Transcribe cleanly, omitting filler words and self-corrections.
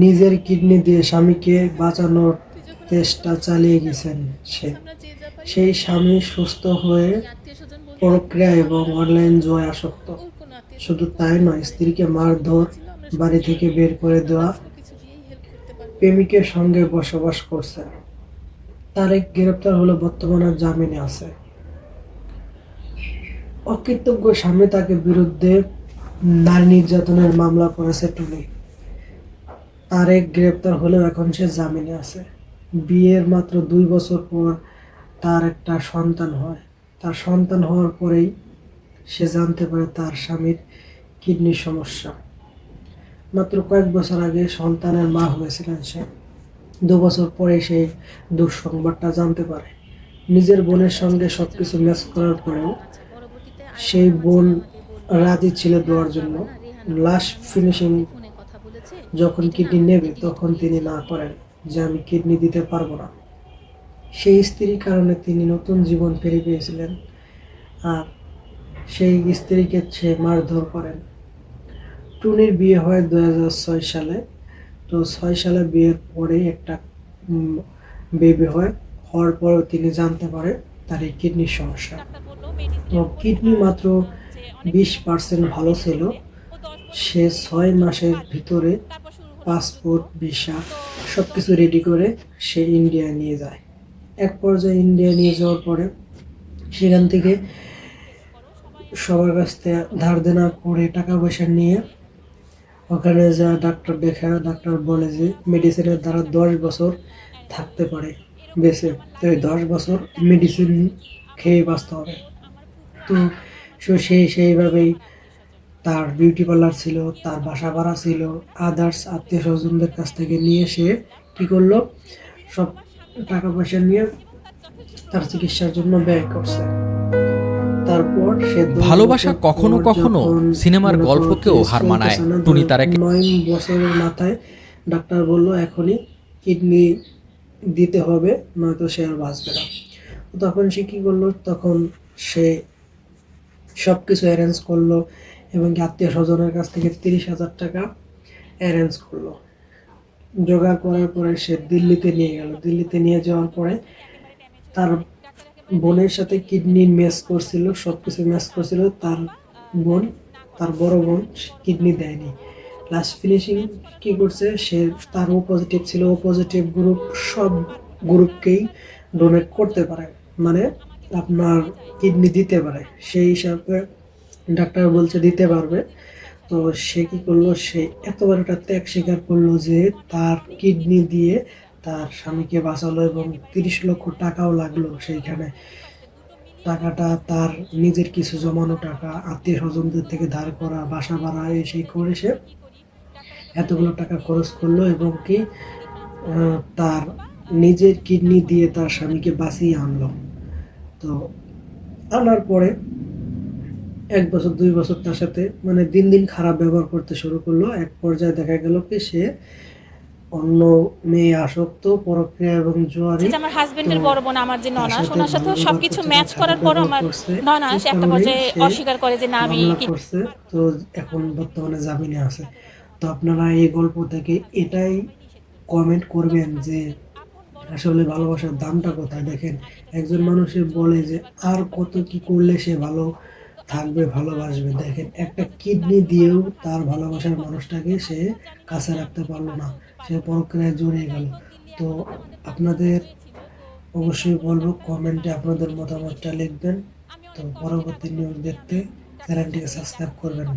নিজের কিডনি দিয়ে স্বামীকে বাঁচানোর চেষ্টা চালিয়ে গেছেন সে। সেই স্বামী সুস্থ হয়ে প্রক্রিয়া এবং অনলাইন জুয়ায় আসক্ত। শুধু তাই নয়, স্ত্রীকে মারধর, বাড়ি থেকে বের করে দেওয়া, প্রেমিকের সঙ্গে বসবাস করছে। তারেক গ্রেপ্তার হলে বর্তমানে জামিনে আছে। অকৃতজ্ঞ স্বামী তাকে বিরুদ্ধে নারী নির্যাতনের মামলা করেছে টুনি। তারেক গ্রেপ্তার হলেও এখন সে জামিনে আছে। বিয়ের মাত্র 2 বছর পর তার একটা সন্তান হয়। তার সন্তান হওয়ার পরেই সে জানতে পারে তার স্বামীর কিডনির সমস্যা। মাত্র কয়েক বছর আগে সন্তানের মা হয়েছিলেন সে। 2 বছর পরে সেই দুঃসংবাদটা জানতে পারে। নিজের বোনের সঙ্গে সবকিছু ম্যাচ করার পরেও সেই বোন রাজি ছিল দেওয়ার জন্য। লাস্ট ফিনিশিং যখন কিডনি নেবে তখন তিনি না করেন যে আমি কিডনি দিতে পারবো না। সেই স্ত্রীর কারণে তিনি নতুন জীবন ফিরে পেয়েছিলেন, আর সেই স্ত্রীকে সে মারধর করেন। টুনির বিয়ে হয় 2006 সালে। তো 6 সালে বিয়ের পরে একটা বেবি হয়। হওয়ার পরেও তিনি জানতে পারে তার এই কিডনির সমস্যা। তো কিডনি মাত্র 20% ভালো ছিল। সে 6 মাসের ভিতরে পাসপোর্ট, ভিসা সবকিছু রেডি করে সে ইন্ডিয়া নিয়ে যায়। এক পর্যায়ে ইন্ডিয়া নিয়ে যাওয়ার পরে সেখান থেকে সবার কাছ থেকে ধার দেনা করে টাকা পয়সা নিয়ে ওখানে যা ডাক্তার দেখা, ডাক্তার বলে যে মেডিসিনের দ্বারা 10 বছর থাকতে পারে বেঁচে। তো এই 10 বছর মেডিসিন খেয়ে বাঁচতে হবে। তো সেইভাবেই তার বিউটি পার্লার ছিল, তার বাসা ভাড়া ছিল, আদার্স আত্মীয় স্বজনদের কাছ থেকে নিয়ে সে কি করলো, সব টাকা পয়সা নিয়ে তার চিকিৎসার জন্য ব্যয় করছে। তারপর সে ভালোবাসা কখনো কখনো সিনেমার গল্পকেও হার মানায়। টুনি তারেক 9 বছরের মাথায় ডাক্তার বলল এখনই কিডনি দিতে হবে, নয়তো সে আর বাঁচবে না। তখন সে কি করলো, তখন সে সব কিছু অ্যারেঞ্জ করলো এবং আত্মীয় স্বজনের কাছ থেকে 30,000 টাকা অ্যারেঞ্জ করলো। জোগাড় করার পরে সে দিল্লিতে নিয়ে গেল। দিল্লিতে নিয়ে যাওয়ার পরে তার বোনের সাথে কিডনি ম্যাচ করছিল, সব কিছু ম্যাচ করছিল। তার বড় বোন কিডনি দেয়নি। লাস্ট ফিনিশিং কি করছে, সে তার ও পজিটিভ ছিল, ও পজিটিভ গ্রুপ সব গ্রুপকেই ডোনেট করতে পারে, মানে আপনার কিডনি দিতে পারে। সেই হিসাবে ডাক্তার বলছে দিতে পারবে। তো সে কি করলো, সে এতবার একটা ত্যাগ স্বীকার করলো যে তার কিডনি দিয়ে তার স্বামীকে বাঁচালো এবং 30 লক্ষ টাকাও লাগলো। সেইখানে টাকাটা তার নিজের কিছু জমানো টাকা, আত্মীয় স্বজনদের থেকে ধার করা, বাসা ভাড়া সেই করে সে এতগুলো টাকা খরচ করলো এবং কি তার নিজের কিডনি দিয়ে তার স্বামীকে বাঁচিয়ে আনলো। তো আনার পরে 1 বছর 2 বছর তার সাথে মানে দিন দিন খারাপ ব্যবহার করতে শুরু করলো। এক পর্যায়ে দেখা গেল কি সে অন্য মেয়ে আসক্ত, পরক্রিয়া এবং জুয়ারি। আমার হাজবেন্ডের বড় বোন আমার যে ননাস, ওনার সাথে সবকিছু ম্যাচ করার পর আমার ননাস একটা পর্যায়ে অস্বীকার করে যে না আমি করছে। তো এখন বর্তমানে জামিনে আছে। তো আপনারা এই গল্প থেকে এটাই কমেন্ট করবেন যে আসলে ভালোবাসার দামটা কোথায়। দেখেন, একজন মানুষের বলে যে আর কত কি করলে সে ভালো থাকবে, ভালোবাসবে। দেখেন, একটা কিডনি দিয়েও তার ভালোবাসার মানুষটাকে সে কাছে রাখতে পারলো না, সে পরক্রিয়ায় জড়িয়ে গেল। তো আপনাদের অবশ্যই বলবো কমেন্টে আপনাদের মতামতটা লিখবেন। তো পরবর্তী নিউজ দেখতে চ্যানেলটিকে সাবস্ক্রাইব করবেন।